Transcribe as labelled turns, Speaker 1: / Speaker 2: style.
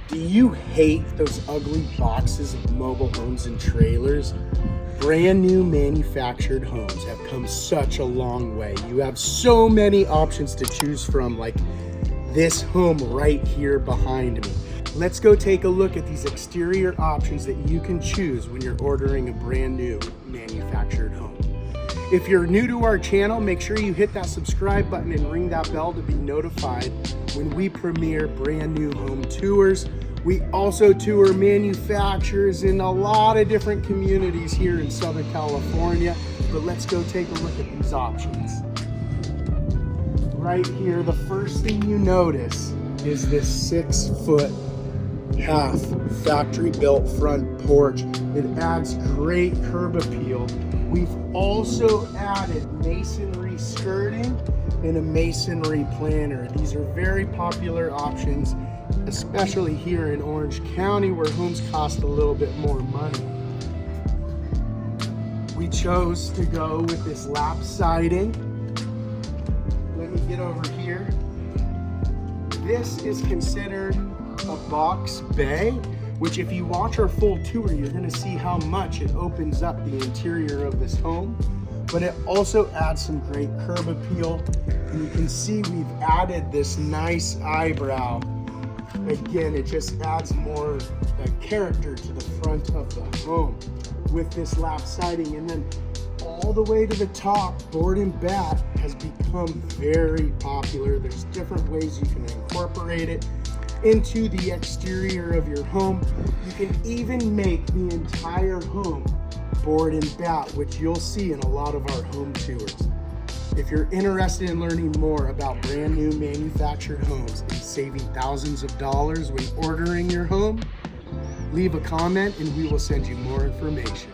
Speaker 1: Do you hate those ugly boxes of mobile homes and trailers? Brand new manufactured homes have come such a long way. You have so many options to choose from, like this home right here behind me. Let's go take a look at these exterior options that you can choose when you're ordering a brand new manufactured home. If you're new to our channel, make sure you hit that subscribe button and ring that bell to be notified when we premiere brand new home tours. We also tour manufacturers in a lot of different communities here in Southern California, but let's go take a look at these options. Right here, the first thing you notice is this 6.5-foot factory built front porch. It adds great curb appeal. We've also added masonry skirting and a masonry planter. These are very popular options, especially here in Orange County where homes cost a little bit more money. We chose to go with this lap siding. Let me get over here. This is considered a box bay, which if you watch our full tour, you're gonna see how much it opens up the interior of this home, but it also adds some great curb appeal. And you can see we've added this nice eyebrow. Again, it just adds more character to the front of the home with this lap siding. And then all the way to the top, board and bat has become very popular. There's different ways you can incorporate it into the exterior of your home. You can even make the entire home board and bat, which you'll see in a lot of our home tours. If you're interested in learning more about brand new manufactured homes and saving thousands of dollars when ordering your home, leave a comment and we will send you more information.